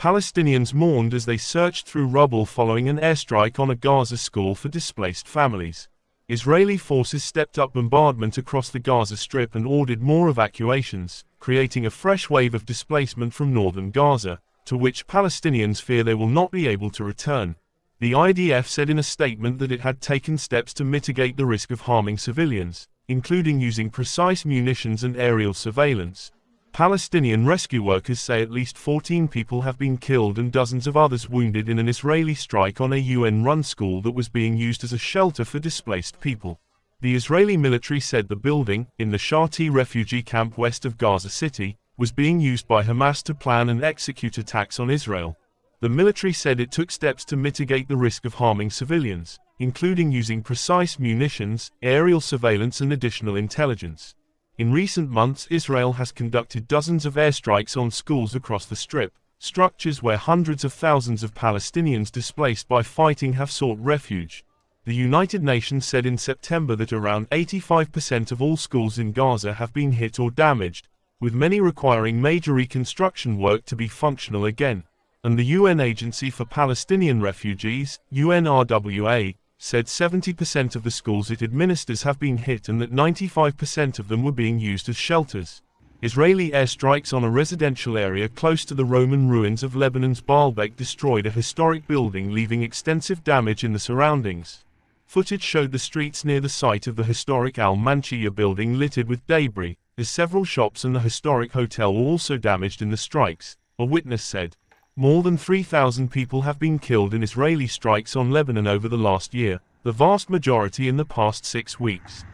Palestinians mourned as they searched through rubble following an airstrike on a Gaza school for displaced families. Israeli forces stepped up bombardment across the Gaza Strip and ordered more evacuations, creating a fresh wave of displacement from northern Gaza, to which Palestinians fear they will not be able to return. The IDF said in a statement that it had taken steps to mitigate the risk of harming civilians, including using precise munitions and aerial surveillance. Palestinian rescue workers say at least 14 people have been killed and dozens of others wounded in an Israeli strike on a UN-run school that was being used as a shelter for displaced people. The Israeli military said the building, in the Shati refugee camp west of Gaza City, was being used by Hamas to plan and execute attacks on Israel. The military said it took steps to mitigate the risk of harming civilians, including using precise munitions, aerial surveillance and additional intelligence. In recent months, Israel has conducted dozens of airstrikes on schools across the Strip, structures where hundreds of thousands of Palestinians displaced by fighting have sought refuge. The United Nations said in September that around 85% of all schools in Gaza have been hit or damaged, with many requiring major reconstruction work to be functional again. And the UN Agency for Palestinian Refugees, UNRWA, said 70% of the schools it administers have been hit and that 95% of them were being used as shelters. Israeli airstrikes on a residential area close to the Roman ruins of Lebanon's Baalbek destroyed a historic building, leaving extensive damage in the surroundings. Footage showed the streets near the site of the historic Al-Manshiyah building littered with debris, as several shops and the historic hotel were also damaged in the strikes, a witness said. More than 3,000 people have been killed in Israeli strikes on Lebanon over the last year, the vast majority in the past 6 weeks.